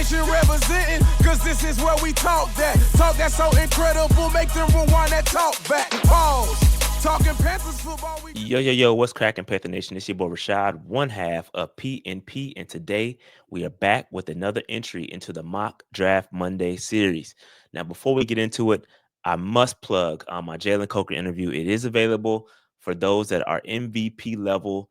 nation representing, cause this is where we talk that. Talk that's so incredible, make them rewind that talk back. Pause. Talking Panthers football. Yo, what's cracking, Panther Nation? It's your boy Rashad, one half of PNP, and today we are back with another entry into the Mock Draft Monday series. Now, before we get into it, I must plug my Jalen Coker interview. It is available for those that are MVP level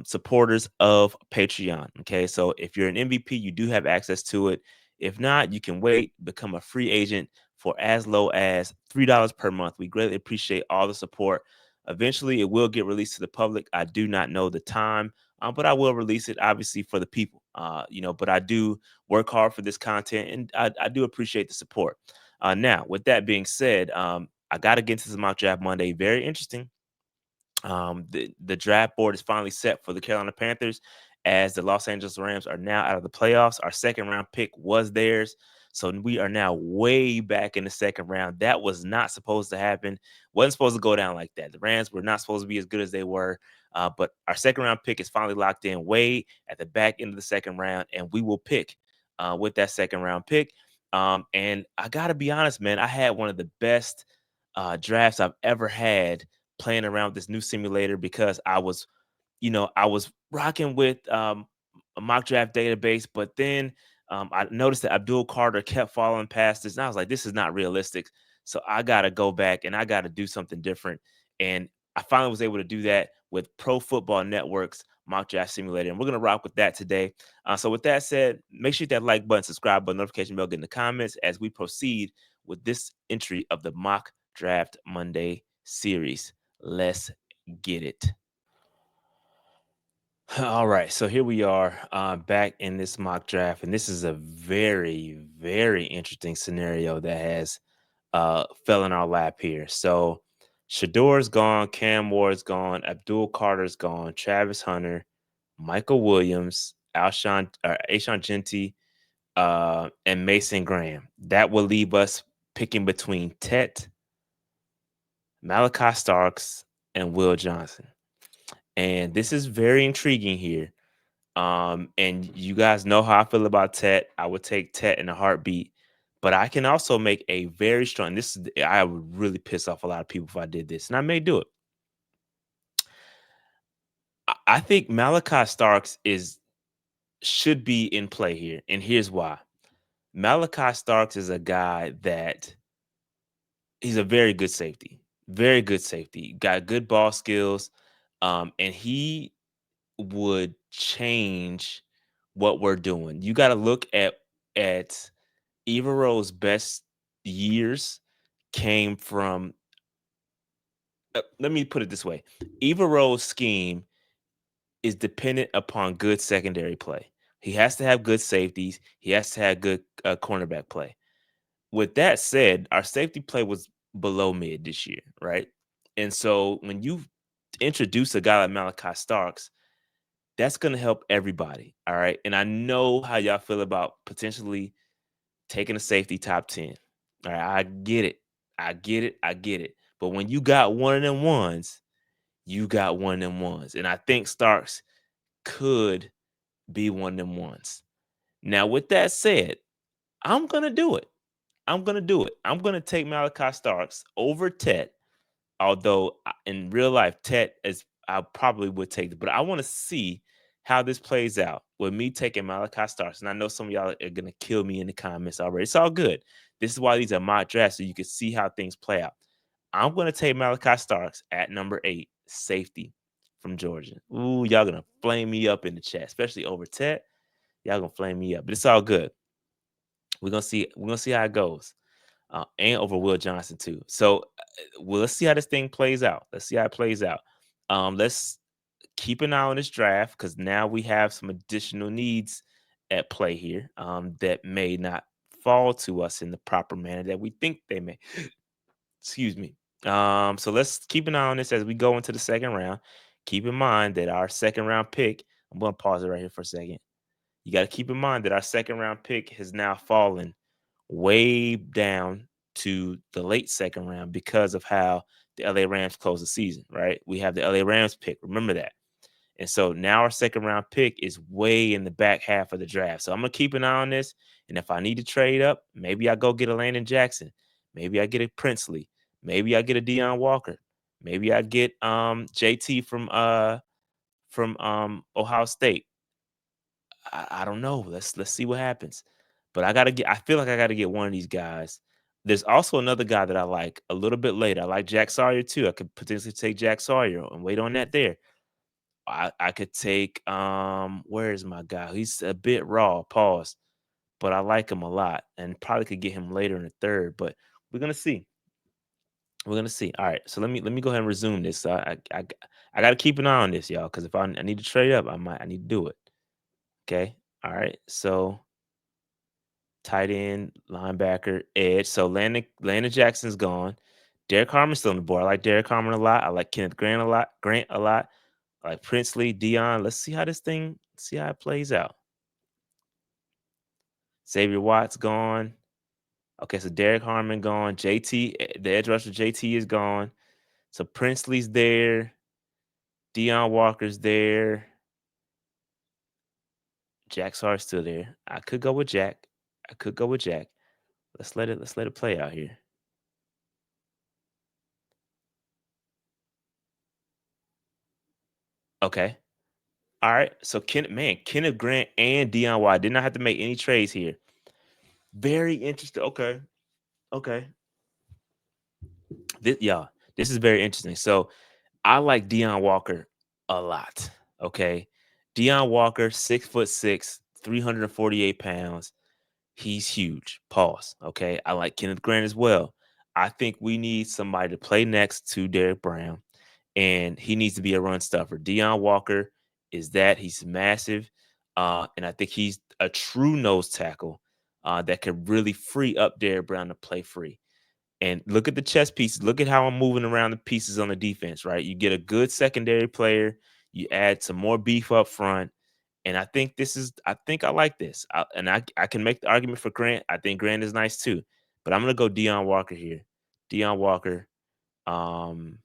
supporters of Patreon. Okay, so if you're an MVP, you do have access to it. If not, you can wait, become a free agent for as low as $3 per month. We greatly appreciate all the support. Eventually, it will get released to the public. I do not know the time, but I will release it, obviously, for the people. But I do work hard for this content, and I do appreciate the support. Now, with that being said, I got to get into this Mock Draft Monday. Very interesting. The draft board is finally set for the Carolina Panthers as the Los Angeles Rams are now out of the playoffs. Our second round pick was theirs. So we are now way back in the second round. That was not supposed to happen. Wasn't supposed to go down like that. The Rams were not supposed to be as good as they were. But our second round pick is finally locked in way at the back end of the second round. And we will pick with that second round pick. And I got to be honest, man, I had one of the best drafts I've ever had playing around with this new simulator because I was rocking with a mock draft database, but then I noticed that Abdul Carter kept falling past this, and I was like, this is not realistic. So I got to go back and I got to do something different. And I finally was able to do that with Pro Football Network's mock draft simulator. And we're going to rock with that today. So with that said, make sure you hit that like button, subscribe button, notification bell, get in the comments as we proceed with this entry of the Mock Draft Monday series. Let's get it. All right, so here we are back in this mock draft, and this is a very, very interesting scenario that has fell in our lap here. So Shador's gone, Cam Ward's gone, Abdul Carter's gone, Travis Hunter, Michael Williams, Alshon Jeanty, and Mason Graham. That will leave us picking between Tet, Malaki Starks, and Will Johnson. And this is very intriguing here. And you guys know how I feel about Tet. I would take Tet in a heartbeat. But I can also make a very strong, I would really piss off a lot of people if I did this. And I may do it. I think Malaki Starks should be in play here. And here's why. Malaki Starks is a guy that he's a very good safety. Very good safety. Got good ball skills. And he would change what we're doing. You got to look at Evero's best years came from. Let me put it this way: Evero's scheme is dependent upon good secondary play. He has to have good safeties. He has to have good cornerback play. With that said, our safety play was below mid this year, right? And so when you introduce a guy like Malaki Starks, that's going to help everybody. All right. And I know how y'all feel about potentially taking a safety top 10. All right. I get it. But when you got one of them ones, you got one of them ones. And I think Starks could be one of them ones. Now, with that said, I'm going to do it. I'm going to take Malaki Starks over Tet. Although in real life, Tet I probably would take it. But I want to see how this plays out with me taking Malaki Starks. And I know some of y'all are going to kill me in the comments already. It's all good. This is why these are mock drafts, so you can see how things play out. I'm going to take Malaki Starks at number 8, safety from Georgia. Ooh, y'all going to flame me up in the chat, especially over Tet. Y'all going to flame me up. But it's all good. We're going to see how it goes. And over Will Johnson too. So let's see how this thing plays out. Let's keep an eye on this draft because now we have some additional needs at play here that may not fall to us in the proper manner that we think they may. Excuse me. So let's keep an eye on this as we go into the second round. Keep in mind that our second round pick, I'm going to pause it right here for a second. You got to keep in mind that our second round pick has now fallen way down to the late second round because of how the LA Rams close the season, right? We have the LA Rams pick. Remember that. And so now our second round pick is way in the back half of the draft. So I'm gonna keep an eye on this. And if I need to trade up, maybe I go get a Landon Jackson. Maybe I get a Princely. Maybe I get a Deone Walker. Maybe I get JT from Ohio State. I don't know. Let's see what happens. But I feel like I gotta get one of these guys. There's also another guy that I like a little bit later. I like Jack Sawyer too. I could potentially take Jack Sawyer and wait on that there. I could take where is my guy? He's a bit raw, pause, but I like him a lot and probably could get him later in the third, but we're gonna see. We're gonna see. All right, so let me go ahead and resume this. So I got to keep an eye on this, y'all, because if I need to trade up, I need to do it. Okay. All right. So tight end, linebacker, edge. So Landon Jackson's gone. Derek Harmon's still on the board. I like Derek Harmon a lot. I like Kenneth Grant a lot. I like Princely, Deone. Let's see how see how it plays out. Xavier Watts gone. Okay, so Derek Harmon gone. JT, the edge rusher JT is gone. So Princely's there. Deone Walker's there. Jack Sawyer's still there. I could go with Jack. Let's let it play out here. Okay. All right. So Kenneth Grant and Deone White did not have to make any trades here. Very interesting. Okay. Okay. This is very interesting. So I like Deone Walker a lot. Okay. Deone Walker, 6'6", 348 pounds. He's huge. Pause. Okay. I like Kenneth Grant as well. I think we need somebody to play next to Derek Brown, and he needs to be a run stuffer. Deone Walker is that. He's massive. And I think he's a true nose tackle that could really free up Derek Brown to play free. And look at the chess pieces. Look at how I'm moving around the pieces on the defense, right? You get a good secondary player. You add some more beef up front. And I think I like this. I can make the argument for Grant. I think Grant is nice too. But I'm going to go Deone Walker here. Deone Walker um,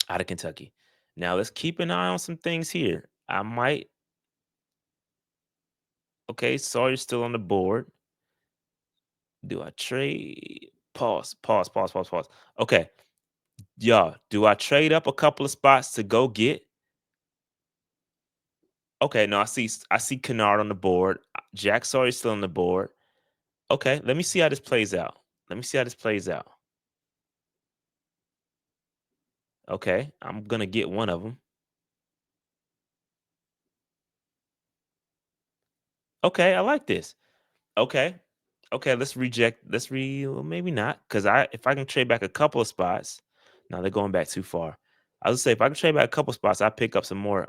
out of Kentucky. Now let's keep an eye on some things here. I might. Okay, Sawyer's still on the board. Do I trade? Pause, pause, pause, pause, pause. Okay. Y'all, do I trade up a couple of spots to go get? Okay, no, I see Kennard on the board. Jack Sawyer's still on the board. Okay, let me see how this plays out. Let me see how this plays out. Okay, I'm gonna get one of them. Okay, I like this. Okay, okay, let's reject. Well, maybe not, because if I can trade back a couple of spots, no, they're going back too far. I was say if I can trade back a couple spots, I pick up some more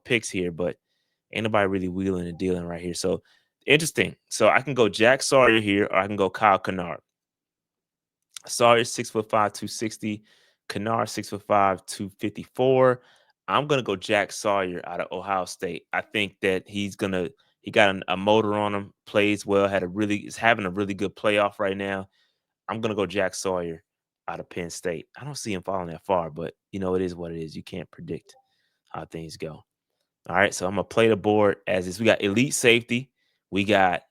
picks here, but ain't nobody really wheeling and dealing right here. So interesting. So I can go Jack Sawyer here, or I can go Kyle Kennard. Sawyer 6'5", 260. Kennard 6'5", 254. I'm gonna go Jack Sawyer out of Ohio State. I think that he got a motor on him, plays well, is having a really good playoff right now. I'm gonna go Jack Sawyer out of Penn State. I don't see him falling that far, but it is what it is. You can't predict how things go. All right, so I'm gonna play the board as is. We got elite safety. We got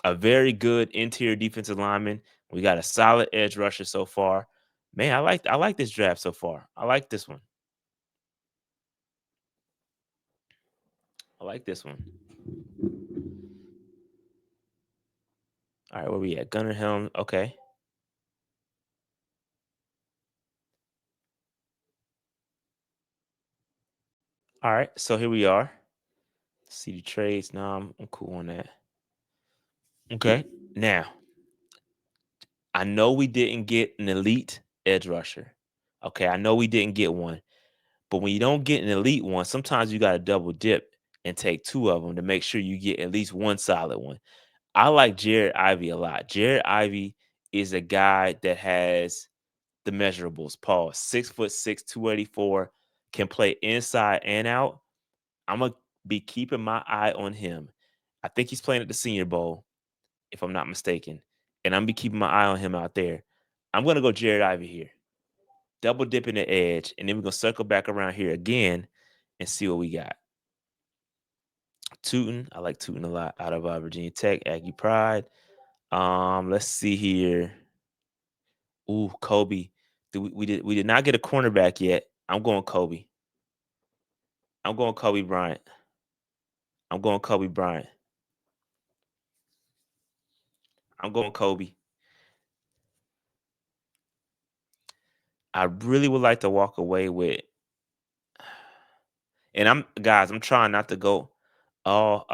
a very good interior defensive lineman. We got a solid edge rusher so far. Man, I like this draft so far. I like this one. I like this one. All right, where we at? Gunnar Helm. Okay. All right. So here we are. See the trades. No, I'm cool on that. Okay. Now, I know we didn't get an elite edge rusher. Okay. I know we didn't get one. But when you don't get an elite one, sometimes you got to double dip and take two of them to make sure you get at least one solid one. I like Jared Ivey a lot. Jared Ivey is a guy that has the measurables. Paul, 6'6", 284, can play inside and out. I'm gonna be keeping my eye on him. I think he's playing at the Senior Bowl, if I'm not mistaken, and I'm gonna be keeping my eye on him out there. I'm gonna go Jared Ivey here. double dipping the edge, and then we're gonna circle back around here again and see what we got. Tootin, I like Tootin a lot out of Virginia Tech, Aggie Pride. Let's see here. Ooh, Cobee. We did not get a cornerback yet. I'm going Cobee. I'm going Cobee Bryant. I'm going Cobee Bryant. I'm going Cobee. I really would like to walk away with, and I'm trying not to go all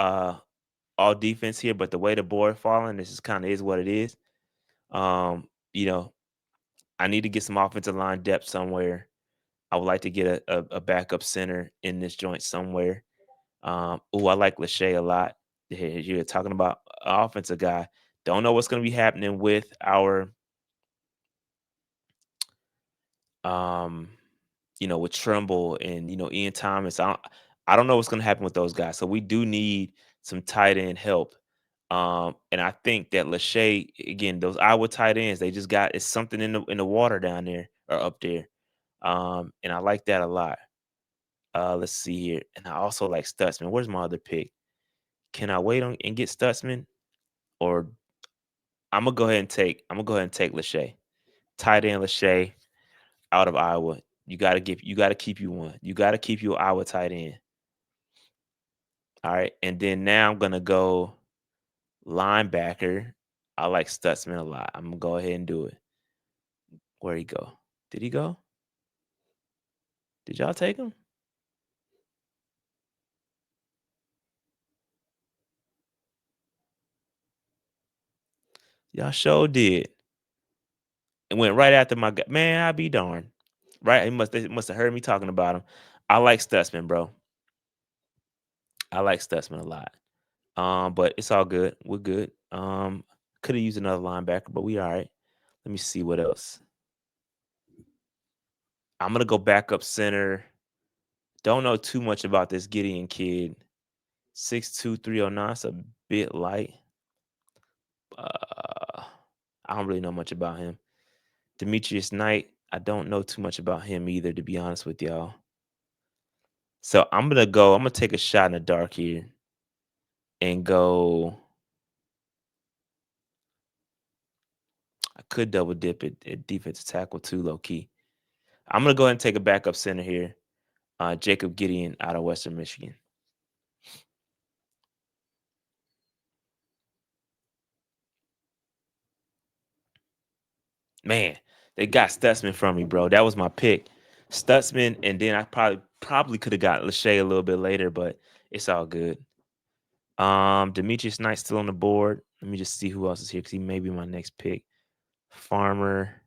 all defense here, but the way the board falling, this is kind of is what it is. You know, I need to get some offensive line depth somewhere. I would like to get a backup center in this joint somewhere. I like Lachey a lot. You're talking about an offensive guy. Don't know what's going to be happening with our, um, with Trumbull and Ian Thomas. I don't know what's going to happen with those guys. So we do need some tight end help. And I think that Lachey, again, those Iowa tight ends, they just got it's something in the water down there or up there. And I like that a lot. Let's see here. And I also like Stutzman. Where's my other pick? Can I wait on and get Stutzman? Or I'm gonna go ahead and take Lachey. Tight end Lachey out of Iowa. You gotta keep you one. You gotta keep you an Iowa tight end. All right. And then now I'm gonna go linebacker. I like Stutzman a lot. I'm gonna go ahead and do it. Where'd he go? Did he go? Did y'all take him? Y'all sure did. It went right after my guy. Man, I be darned. Right? They must have heard me talking about him. I like Stutzman, bro. I like Stutzman a lot. But it's all good. We're good. Could have used another linebacker, but we all right. Let me see what else. I'm gonna go backup center. Don't know too much about this Gideon kid. 6'2", 309. It's a bit light. I don't really know much about him. Demetrius Knight. I don't know too much about him either, to be honest with y'all. So I'm gonna take a shot in the dark here and go. I could double dip it at defensive tackle too, low key. I'm gonna go ahead and take a backup center here. Jacob Gideon out of Western Michigan. Man, they got Stutzman from me, bro. That was my pick. Stutzman, and then I probably could have got Lachey a little bit later, but it's all good. Demetrius Knight still on the board. Let me just see who else is here because he may be my next pick. Farmer.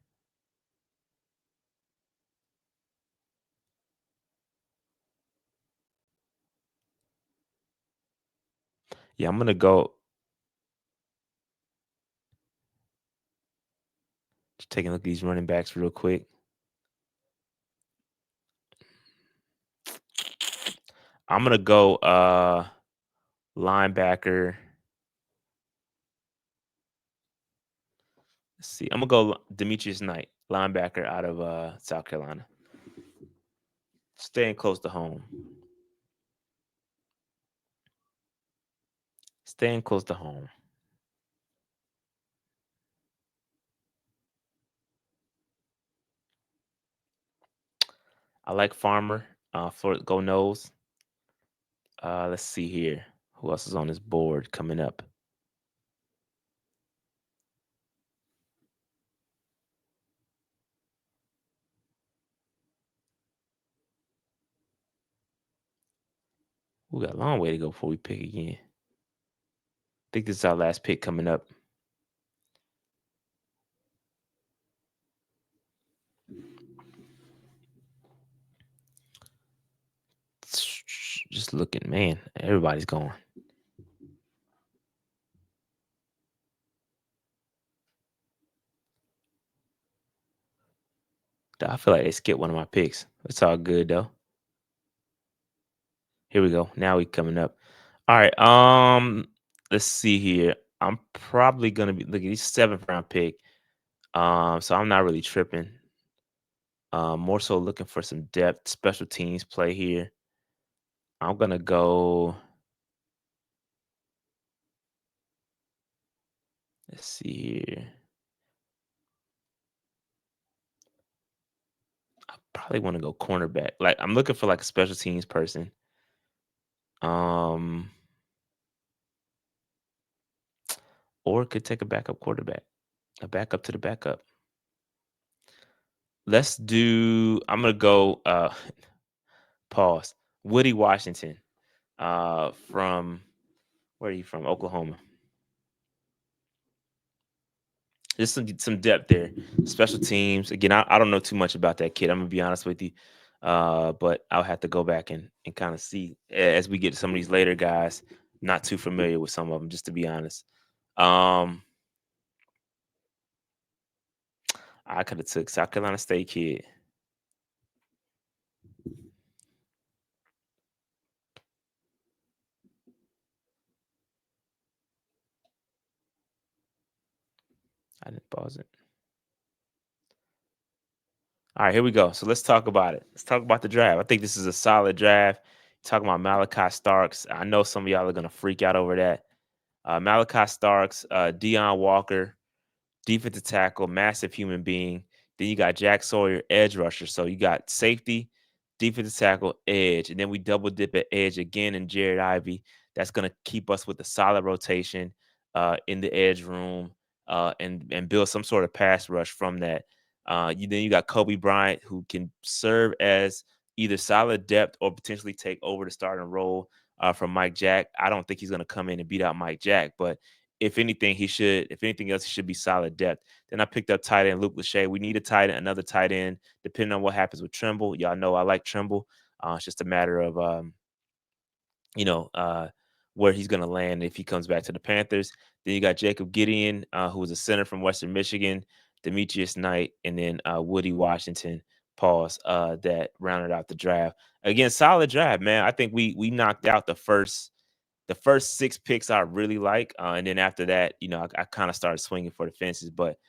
Yeah, I'm gonna go. Just taking a look at these running backs real quick. I'm gonna go linebacker. Let's see. I'm gonna go Demetrius Knight, linebacker out of South Carolina. Staying close to home. Staying close to home. I like Farmer. For Go Nose. Let's see here. Who else is on this board coming up? We got a long way to go before we pick again. I think this is our last pick coming up. Just looking, man. Everybody's going. I feel like they skipped one of my picks. It's all good though. Here we go. Now we coming up. All right. Let's see here. I'm probably gonna be look at these 7th round pick. So I'm not really tripping. More so looking for some depth, special teams play here. I'm gonna go. Let's see here. I probably want to go cornerback. Like I'm looking for like a special teams person. Um, or could take a backup quarterback, a backup to the backup. Let's do. I'm gonna go. Pause. Woodi Washington. From where are you from? Oklahoma. Just some depth there. Special teams. Again, I don't know too much about that kid. I'm gonna be honest with you. But I'll have to go back and kind of see as we get to some of these later guys. Not too familiar with some of them, just to be honest. I could have took South Carolina State kid. I didn't pause it. All right, here we go. So let's talk about it. Let's talk about the draft. I think this is a solid draft. Talking about Malaki Starks. I know some of y'all are gonna freak out over that. Malaki Starks, Deone Walker, defensive tackle, massive human being. Then you got Jack Sawyer, edge rusher. So you got safety, defensive tackle, edge. And then we double dip at edge again in Jared Ivey. That's going to keep us with a solid rotation in the edge room and build some sort of pass rush from that. Then you got Cobee Bryant, who can serve as either solid depth or potentially take over the starting role from Mike Jack. I don't think he's going to come in and beat out Mike Jack, but if anything, if anything else, he should be solid depth. Then I picked up tight end Luke Lachey. We need a tight end, another tight end, depending on what happens with Trimble. Y'all know I like Trimble. It's just a matter of you know, where he's going to land if he comes back to the Panthers. Then you got Jacob Gideon, who was a center from Western Michigan, Demetrius Knight, and then Woodi Washington. Pause. That rounded out the draft. Again, solid draft, man. I think we knocked out the first 6 picks I really like, and then after that, I kind of started swinging for the fences. But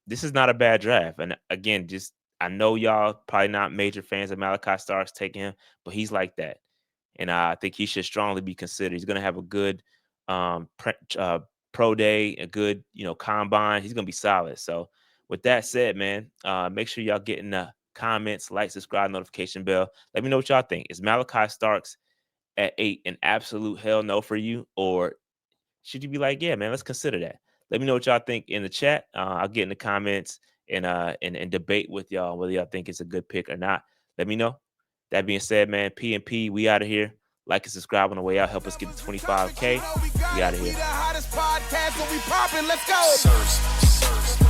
this is not a bad draft. And again, just I know y'all probably not major fans of Malaki Starks taking him, but he's like that, and I think he should strongly be considered. He's going to have a good pro day, a good combine. He's going to be solid. So with that said, man, make sure y'all get in the comments, like, subscribe, notification bell. Let me know what y'all think. Is Malaki Starks at 8 an absolute hell no for you, or should you be like, yeah, man, let's consider that? Let me know what y'all think in the chat. I'll get in the comments and debate with y'all whether y'all think it's a good pick or not. Let me know. That being said, man, P and P, we out of here. Like and subscribe on the way out. Help us get to 25K. We out of here. Let's go.